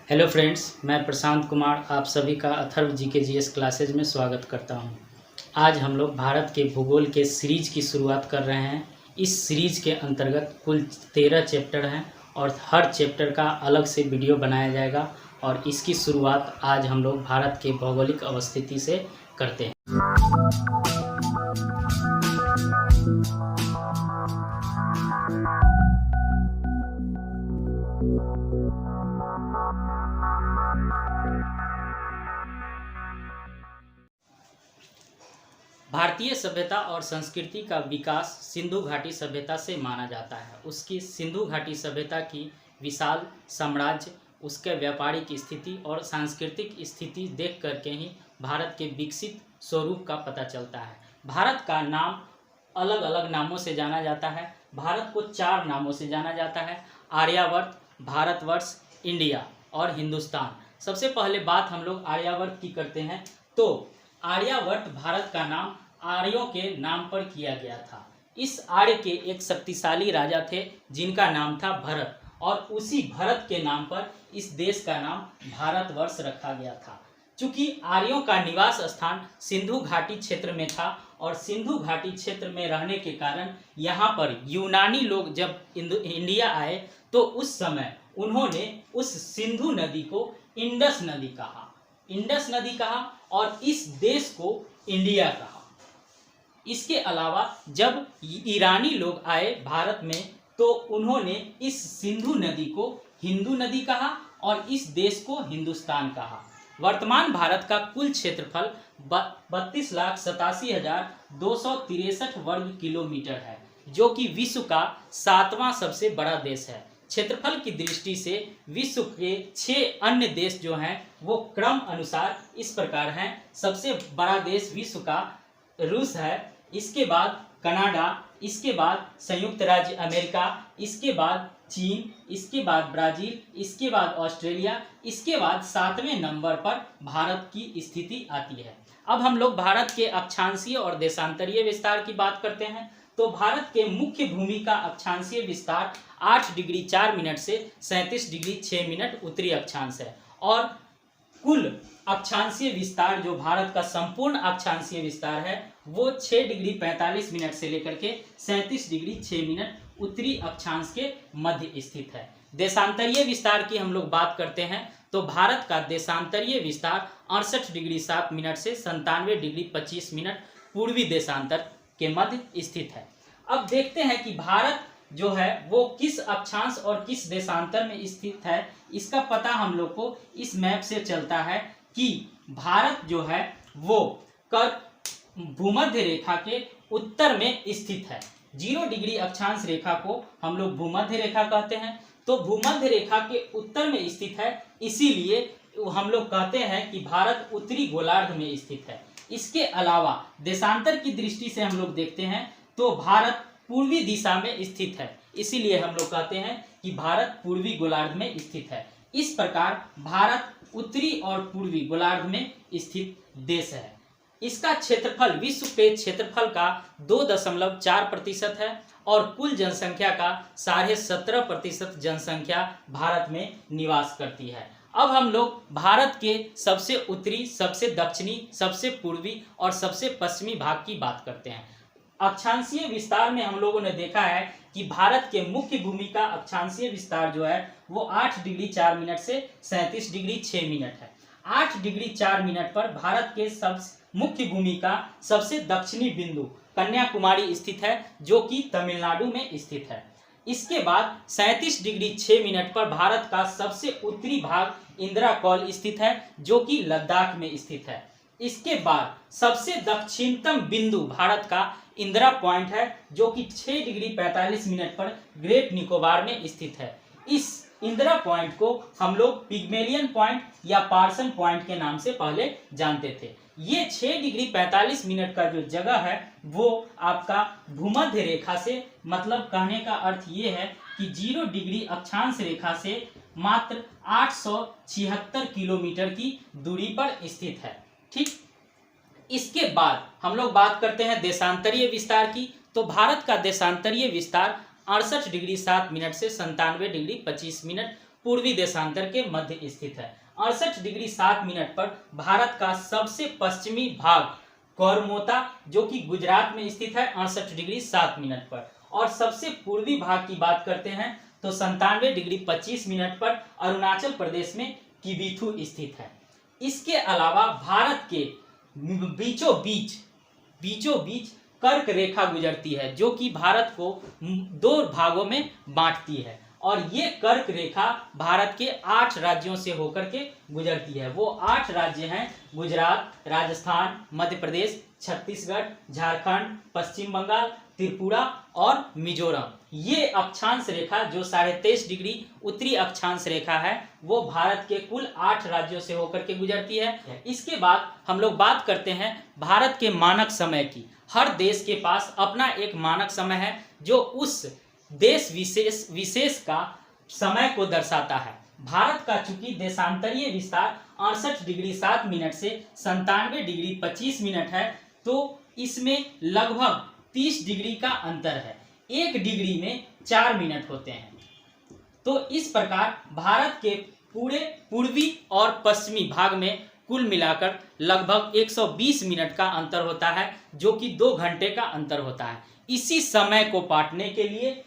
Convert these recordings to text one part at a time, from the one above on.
Hello friends, मैं प्रशांत कुमार आप सभी का अथर्व जीके जीएस क्लासेज में स्वागत करता हूं। आज हम लोग भारत के भूगोल के सीरीज की शुरुआत कर रहे हैं। इस सीरीज के अंतर्गत कुल 13 चैप्टर हैं और हर चैप्टर का अलग से वीडियो बनाया जाएगा और इसकी शुरुआत आज हम लोग भारत के भौगोलिक अवस्थिति से करते हैं। भारतीय सभ्यता और संस्कृति का विकास सिंधु घाटी सभ्यता से माना जाता है। उसकी सिंधु घाटी सभ्यता की विशाल साम्राज्य, उसके व्यापारिक स्थिति और सांस्कृतिक स्थिति देख करके ही भारत के विकसित स्वरूप का पता चलता है। भारत का नाम अलग अलग नामों से जाना जाता है। भारत को 4 नामों से जाना जाता है: आर्यावर्त, भारतवर्ष, इंडिया और हिंदुस्तान। सबसे पहले बात हम लोग आर्यावर्त की करते हैं। तो आर्यावर्त भारत का नाम आर्यों के नाम पर किया गया था। इस आर्य के एक शक्तिशाली राजा थे जिनका नाम था भरत, और उसी भरत के नाम पर इस देश का नाम भारतवर्ष रखा गया था। चूंकि आर्यों का निवास स्थान सिंधु घाटी क्षेत्र में था और सिंधु घाटी क्षेत्र में रहने के कारण यहाँ पर यूनानी लोग जब इंडिया आए तो उस समय उन्होंने उस सिंधु नदी को इंडस नदी कहा और इस देश को इंडिया कहा। इसके अलावा जब ईरानी लोग आए भारत में तो उन्होंने इस सिंधु नदी को हिंदू नदी कहा और इस देश को हिंदुस्तान कहा। वर्तमान भारत का कुल क्षेत्रफल 32,87,263 वर्ग किलोमीटर है, जो कि विश्व का 7वां सबसे बड़ा देश है। क्षेत्रफल की दृष्टि से विश्व के 6 अन्य देश जो हैं वो क्रम अनुसार इस प्रकार हैं। सबसे बड़ा देश विश्व का रूस है, इसके बाद कनाडा, इसके बाद संयुक्त राज्य अमेरिका, इसके बाद चीन, इसके बाद ब्राजील, इसके बाद ऑस्ट्रेलिया, इसके बाद 7वें नंबर पर भारत की स्थिति आती है। अब हम लोग भारत के अक्षांशीय और देशांतरीय विस्तार की बात करते हैं। तो भारत के मुख्य भूमि का अक्षांशीय विस्तार 8 डिग्री 4 मिनट से 37 डिग्री 6 मिनट उत्तरी अक्षांश है, और कुल अक्षांशीय विस्तार जो भारत का संपूर्ण अक्षांशीय विस्तार है वो 6 डिग्री 45 मिनट से लेकर के 37 डिग्री 6 मिनट उत्तरी अक्षांश के मध्य स्थित है। देशांतरीय विस्तार की हम लोग बात करते हैं तो भारत का देशांतरीय विस्तार 68 डिग्री 7 मिनट से 97 डिग्री 25 मिनट पूर्वी देशांतर के मध्य स्थित है। अब देखते हैं कि भारत जो है वो किस अक्षांश और किस देशांतर में स्थित है। इसका पता हम लोग को इस मैप से चलता है कि भारत जो है वो भूमध्य रेखा के उत्तर में स्थित है। 0 डिग्री अक्षांश रेखा को हम लोग भूमध्य रेखा कहते हैं। तो भूमध्य रेखा के उत्तर में स्थित है, इसीलिए हम लोग कहते हैं कि भारत उत्तरी गोलार्ध में स्थित है। इसके अलावा देशांतर की दृष्टि से हम लोग देखते हैं तो भारत पूर्वी दिशा में स्थित है, इसीलिए हम लोग कहते हैं कि भारत पूर्वी गोलार्ध में स्थित है। इस प्रकार भारत उत्तरी और पूर्वी गोलार्ध में स्थित देश है। इसका क्षेत्रफल विश्व के क्षेत्रफल का 2.4% है और कुल जनसंख्या का 17.5% जनसंख्या भारत में निवास करती है। अब हम लोग भारत के सबसे उत्तरी, सबसे दक्षिणी, सबसे पूर्वी और सबसे पश्चिमी भाग की बात करते हैं। अक्षांशीय विस्तार में हम लोगों ने देखा है कि भारत के मुख्य भूमि का अक्षांशीय विस्तार जो है वो 8 डिग्री 4 मिनट से 37 डिग्री 6 मिनट है। 8 डिग्री 4 मिनट पर भारत के मुख्य भूमि का सबसे दक्षिणी बिंदु कन्याकुमारी स्थित है, जो कि तमिलनाडु में स्थित है। इसके बाद 37 डिग्री 6 मिनट पर भारत का सबसे उत्तरी भाग इंदिरा कौल स्थित है, जो कि लद्दाख में स्थित है। इसके बाद सबसे दक्षिणतम बिंदु भारत का इंदिरा पॉइंट है, जो कि 6 डिग्री 45 मिनट पर ग्रेट निकोबार में स्थित है। इस इंदिरा पॉइंट को हम लोग पिग्मेलियन पॉइंट या पार्सन पॉइंट के नाम से पहले जानते थे। ये 6 डिग्री 45 मिनट का जो जगह है वो आपका भूमध्य रेखा से, मतलब कहने का अर्थ ये है कि 0 डिग्री अक्षांश रेखा से मात्र 876 किलोमीटर की दूरी पर स्थित है। ठीक, इसके बाद हम लोग बात करते हैं देशांतरीय विस्तार की। तो भारत का देशांतरीय विस्तार 68 डिग्री 7 मिनट से 97 डिग्री 25 मिनट पूर्वी देशांतर के मध्य स्थित है। 68 डिग्री 7 मिनट पर भारत का सबसे पश्चिमी भाग कोरमोता जो कि गुजरात में स्थित है 68 डिग्री 7 मिनट पर। और सबसे पूर्वी भाग की बात करते हैं तो 97 डिग्री 25 मिनट पर अरुणाचल प्रदेश में किबिथु स्थित है। इसके अलावा भारत के बीचों बीच कर्क रेखा गुजरती है जो कि भारत को दो भागों में बांटती है और ये कर्क रेखा भारत के 8 राज्यों से होकर के गुजरती है। वो 8 राज्य हैं गुजरात, राजस्थान, मध्य प्रदेश, छत्तीसगढ़, झारखंड, पश्चिम बंगाल, त्रिपुरा और मिजोरम। ये अक्षांश रेखा जो 23.5 डिग्री उत्तरी अक्षांश रेखा है वो भारत के कुल 8 राज्यों से होकर के गुजरती है। इसके बाद हम लोग बात करते हैं भारत के मानक समय की। हर देश के पास अपना एक मानक समय है जो उस देश विशेष का समय को दर्शाता है। भारत का चूंकि देशांतरीय विस्तार 68 डिग्री 7 मिनट से 97 डिग्री 25 मिनट है तो इसमें लगभग 30 डिग्री का अंतर है। 1 डिग्री में 4 मिनट होते हैं। तो इस प्रकार भारत के पूरे पूर्वी और पश्चिमी भाग में कुल मिलाकर लगभग 120 मिनट का अंतर होता है जो कि 2 घंटे का अंतर होता है। इसी समय को पाटने के लिए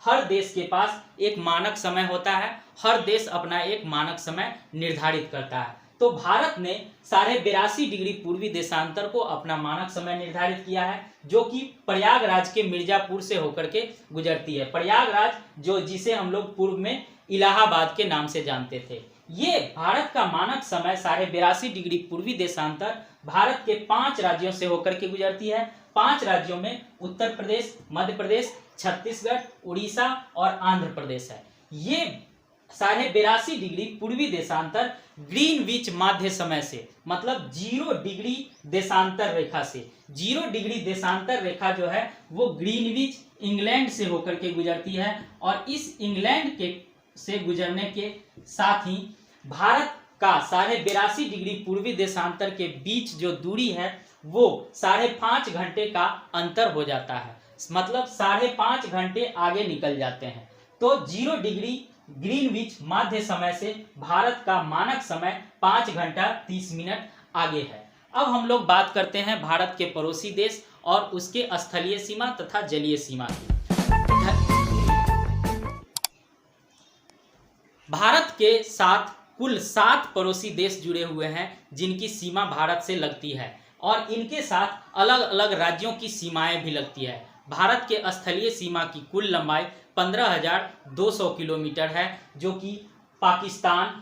हर देश के पास एक मानक समय होता है। हर देश अपना एक मानक समय निर्धारित करता है। तो भारत ने 82.5 डिग्री पूर्वी देशांतर को अपना मानक समय निर्धारित किया है जो कि प्रयागराज के मिर्जापुर से होकर के गुजरती है। प्रयागराज जिसे हम लोग पूर्व में इलाहाबाद के नाम से जानते थे। ये भारत का मानक समय 82.5 डिग्री पूर्वी देशांतर भारत के 5 राज्यों से होकर के गुजरती है। 5 राज्यों में उत्तर प्रदेश, मध्य प्रदेश, छत्तीसगढ़, उड़ीसा और आंध्र प्रदेश है। ये 82.5 डिग्री पूर्वी देशांतर ग्रीनविच माध्य समय से मतलब 0 डिग्री देशांतर रेखा से 0 डिग्री देशांतर रेखा जो है वो ग्रीनविच इंग्लैंड से होकर के गुजरती है। और इस इंग्लैंड के से गुजरने के साथ ही भारत का 82.5 डिग्री पूर्वी देशांतर के बीच जो दूरी है वो 5.5 घंटे का अंतर हो जाता है। मतलब 5.5 घंटे आगे निकल जाते हैं। तो 0 डिग्री ग्रीनविच माध्य समय से भारत का मानक समय 5 घंटा 30 मिनट आगे है। अब हम लोग बात करते हैं भारत के पड़ोसी देश और उसके स्थलीय सीमा तथा जलीय सीमा की। भारत के साथ कुल 7 पड़ोसी देश जुड़े हुए हैं जिनकी सीमा भारत से लगती है और इनके साथ अलग अलग राज्यों की सीमाएं भी लगती है। भारत के स्थलीय सीमा की कुल लंबाई 15,200 किलोमीटर है जो कि पाकिस्तान,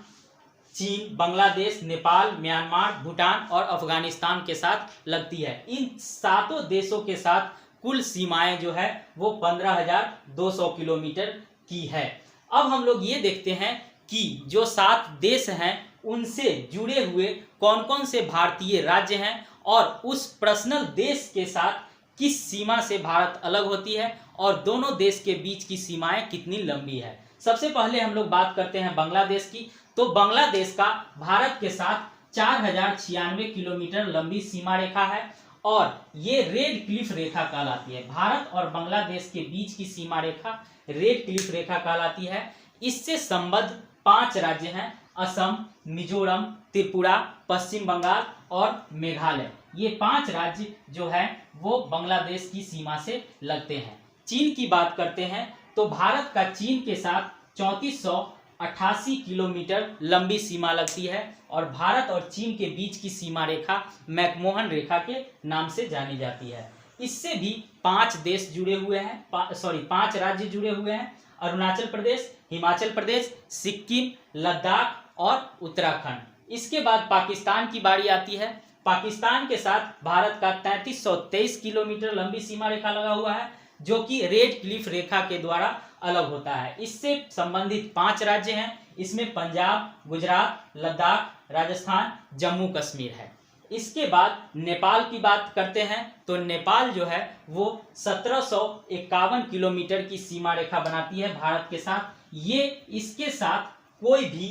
चीन, बांग्लादेश, नेपाल, म्यांमार, भूटान और अफगानिस्तान के साथ लगती है। इन 7 देशों के साथ कुल सीमाएं जो है वो 15,200 किलोमीटर की है। अब हम लोग ये देखते हैं कि जो 7 देश हैं उनसे जुड़े हुए कौन कौन से भारतीय राज्य हैं और उस पर्सनल देश के साथ किस सीमा से भारत अलग होती है और दोनों देश के बीच की सीमाएं कितनी लंबी है। सबसे पहले हम लोग बात करते हैं बांग्लादेश की। तो बांग्लादेश का भारत के साथ 4,096 किलोमीटर लंबी सीमा रेखा है और ये रेड क्लिफ रेखा कहलाती है। भारत और बांग्लादेश के बीच की सीमा रेखा रेड क्लिफ रेखा कहलाती है। इससे संबद्ध 5 राज्य हैं, असम, मिजोरम, त्रिपुरा, पश्चिम बंगाल और मेघालय। ये 5 राज्य जो है वो बांग्लादेश की सीमा से लगते हैं। चीन की बात करते हैं तो भारत का चीन के साथ 3488 किलोमीटर लंबी सीमा लगती है और भारत और चीन के बीच की सीमा रेखा मैकमोहन रेखा के नाम से जानी जाती है। इससे भी 5 देश जुड़े हुए हैं, 5 राज्य जुड़े हुए हैं, अरुणाचल प्रदेश, हिमाचल प्रदेश, सिक्किम, लद्दाख और उत्तराखंड। इसके बाद पाकिस्तान की बारी आती है। पाकिस्तान के साथ भारत का 3323 किलोमीटर लंबी सीमा रेखा लगा हुआ है जो कि रेड क्लिफ रेखा के द्वारा अलग होता है। इससे संबंधित 5 राज्य हैं। इसमें पंजाब, गुजरात, लद्दाख, राजस्थान, जम्मू कश्मीर है। इसके बाद नेपाल की बात करते हैं तो नेपाल जो है वो 1751 किलोमीटर की सीमा रेखा बनाती है भारत के साथ। ये इसके साथ कोई भी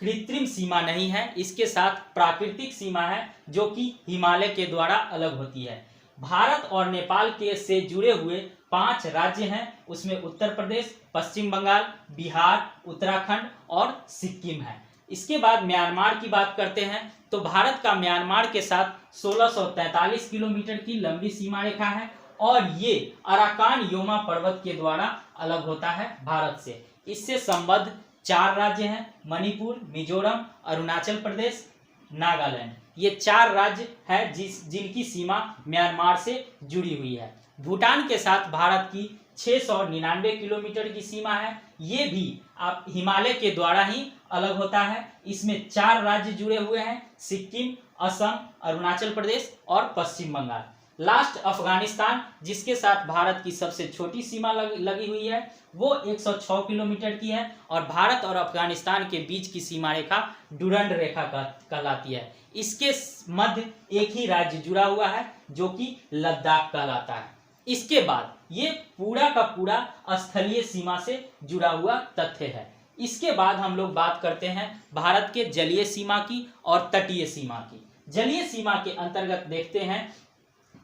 कृत्रिम सीमा नहीं है, इसके साथ प्राकृतिक सीमा है जो कि हिमालय के द्वारा अलग होती है। भारत और नेपाल के से जुड़े हुए 5 राज्य हैं, उसमें उत्तर प्रदेश, पश्चिम बंगाल, बिहार, उत्तराखंड और सिक्किम है। इसके बाद म्यांमार की बात करते हैं तो भारत का म्यांमार के साथ 1643 किलोमीटर की लंबी सीमा रेखा है और ये अराकान योमा पर्वत के द्वारा अलग होता है भारत से। इससे संबद्ध 4 राज्य हैं, मणिपुर, मिजोरम, अरुणाचल प्रदेश, नागालैंड। ये 4 राज्य हैं जिनकी सीमा म्यांमार से जुड़ी हुई है। भूटान के साथ भारत की 699 किलोमीटर की सीमा है। ये भी आप हिमालय के द्वारा ही अलग होता है। इसमें 4 राज्य जुड़े हुए हैं, सिक्किम, असम, अरुणाचल प्रदेश और पश्चिम बंगाल। लास्ट अफगानिस्तान, जिसके साथ भारत की सबसे छोटी सीमा लगी हुई है, वो 106 किलोमीटर की है और भारत और अफगानिस्तान के बीच की सीमा रेखा डुरंड रेखा कहलाती है। इसके मध्य एक ही राज्य जुड़ा हुआ है जो कि लद्दाख कहलाता है। इसके बाद ये पूरा का पूरा स्थलीय सीमा से जुड़ा हुआ तथ्य है। इसके बाद हम लोग बात करते हैं भारत के जलीय सीमा की और तटीय सीमा की। जलीय सीमा के अंतर्गत देखते हैं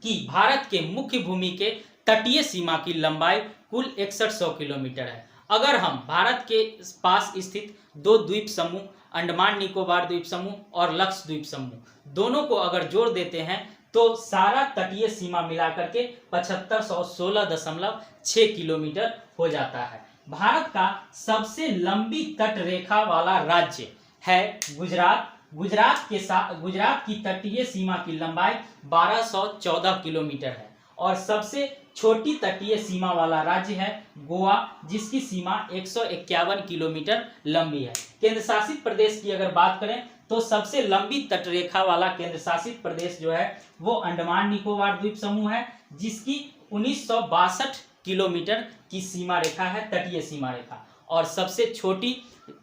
कि भारत के मुख्य भूमि के तटीय सीमा की लंबाई कुल 6100 किलोमीटर है। अगर हम भारत के पास स्थित 2 द्वीप समूह, अंडमान निकोबार द्वीप समूह और लक्षद्वीप समूह, दोनों को अगर जोड़ देते हैं तो सारा तटीय सीमा मिलाकर के 7516.6 किलोमीटर हो जाता है। भारत का सबसे लंबी तट रेखा वाला राज्य है गुजरात। गुजरात की तटीय सीमा की लंबाई 1214 किलोमीटर है और सबसे छोटी तटीय सीमा वाला राज्य है गोवा, जिसकी सीमा 151 किलोमीटर लंबी है। केंद्र शासित प्रदेश की अगर बात करें तो सबसे लंबी तटरेखा वाला केंद्र शासित प्रदेश जो है वो अंडमान निकोबार द्वीप समूह है, जिसकी 1962 किलोमीटर की सीमा रेखा है, तटीय सीमा रेखा। और सबसे छोटी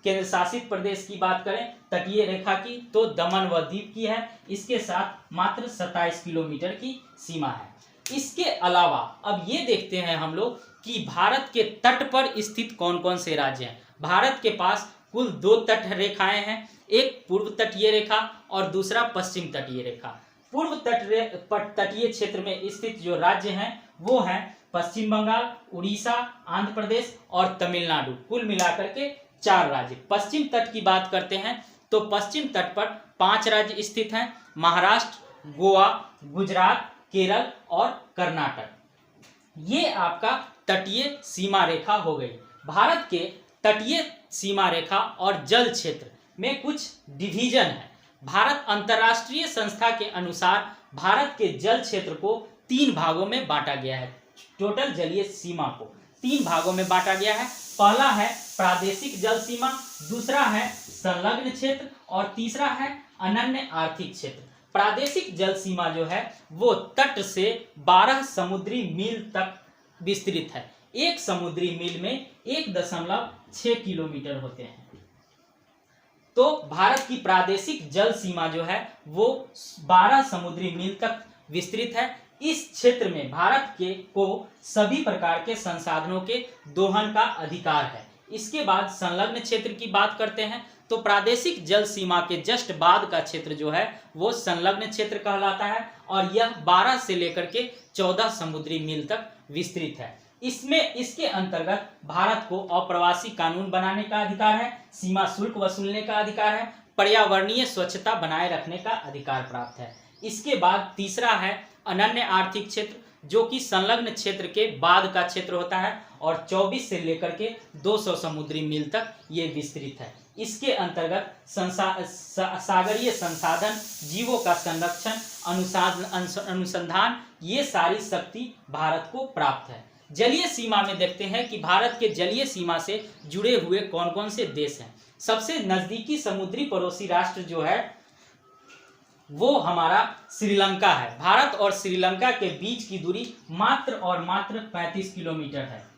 केंद्र शासित प्रदेश की बात करें तटीय रेखा की तो दमन व दीव की है, इसके साथ मात्र 27 किलोमीटर की सीमा है। इसके अलावा अब ये देखते हैं हम लोग कि भारत के तट पर स्थित कौन कौन से राज्य हैं। भारत के पास कुल 2 तट रेखाएं हैं, एक पूर्व तटीय रेखा और दूसरा पश्चिम तटीय रेखा। पूर्व तटीय क्षेत्र में स्थित जो राज्य हैं वो हैं पश्चिम बंगाल, उड़ीसा, आंध्र प्रदेश और तमिलनाडु, कुल मिलाकर के 4 राज्य। पश्चिम तट की बात करते हैं तो पश्चिम तट पर 5 राज्य स्थित हैं, महाराष्ट्र, गोवा, गुजरात, केरल और कर्नाटक। ये आपका तटीय सीमा रेखा हो गई। भारत के तटीय सीमा रेखा और जल क्षेत्र में कुछ डिवीजन है। भारत अंतर्राष्ट्रीय संस्था के अनुसार भारत के जल क्षेत्र को 3 भागों में बांटा गया है। टोटल जलीय सीमा को 3 भागों में बांटा गया है। पहला है प्रादेशिक जल सीमा, दूसरा है संलग्न क्षेत्र और तीसरा है अनन्य आर्थिक क्षेत्र। प्रादेशिक जल सीमा जो है वो तट से 12 समुद्री मील तक विस्तृत है। एक समुद्री मील में 1.6 किलोमीटर होते हैं। तो भारत की प्रादेशिक जल सीमा जो है वो 12 समुद्री मील तक विस्तृत है। इस क्षेत्र में भारत को सभी प्रकार के संसाधनों के दोहन का अधिकार है। इसके बाद संलग्न क्षेत्र की बात करते हैं तो प्रादेशिक जल सीमा के जस्ट बाद का क्षेत्र जो है वो संलग्न क्षेत्र कहलाता है और यह 12 से लेकर के 14 समुद्री मील तक विस्तृत है। इसके अंतर्गत भारत को अप्रवासी कानून बनाने का अधिकार है, सीमा शुल्क वसूलने का अधिकार है, पर्यावरणीय स्वच्छता बनाए रखने का अधिकार प्राप्त है। इसके बाद तीसरा है अनन्य आर्थिक क्षेत्र, जो कि संलग्न क्षेत्र के बाद का क्षेत्र होता है और 24 से लेकर के 200 समुद्री मील तक ये विस्तृत है। इसके अंतर्गत सागरीय संसाधन, जीवों का संरक्षण, अनुसंधान, ये सारी शक्ति भारत को प्राप्त है। जलीय सीमा में देखते हैं कि भारत के जलीय सीमा से जुड़े हुए कौन कौन से देश हैं। सबसे नजदीकी समुद्री पड़ोसी राष्ट्र जो है वो हमारा श्रीलंका है। भारत और श्रीलंका के बीच की दूरी मात्र और मात्र 35 किलोमीटर है।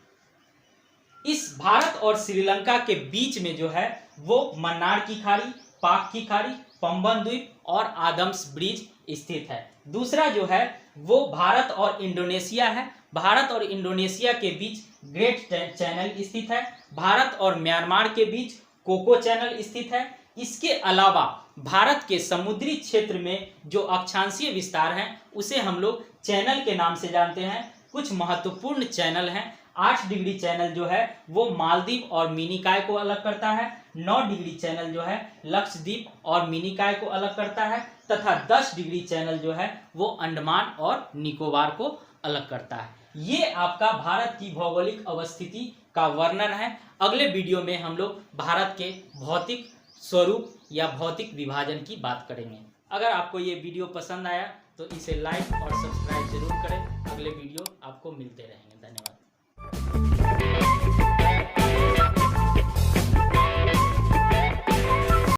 इस भारत और श्रीलंका के बीच में जो है वो मन्नार की खाड़ी, पाक की खाड़ी, पंबन द्वीप और आदम्स ब्रिज स्थित है। दूसरा जो है वो भारत और इंडोनेशिया है। भारत और इंडोनेशिया के बीच ग्रेट चैनल स्थित है। भारत और म्यांमार के बीच कोको चैनल स्थित है। इसके अलावा भारत के समुद्री क्षेत्र में जो अक्षांशीय विस्तार है उसे हम लोग चैनल के नाम से जानते हैं। कुछ महत्वपूर्ण चैनल हैं। 8 डिग्री चैनल जो है वो मालदीव और मिनिकॉय को अलग करता है। 9 डिग्री चैनल जो है लक्षद्वीप और मिनिकॉय को अलग करता है तथा 10 डिग्री चैनल जो है वो अंडमान और निकोबार को अलग करता है। ये आपका भारत की भौगोलिक अवस्थिति का वर्णन है। अगले वीडियो में हम लोग भारत के भौतिक स्वरूप या भौतिक विभाजन की बात करेंगे। अगर आपको ये वीडियो पसंद आया तो इसे लाइक और सब्सक्राइब जरूर करें। अगले वीडियो आपको मिलते रहेंगे। धन्यवाद।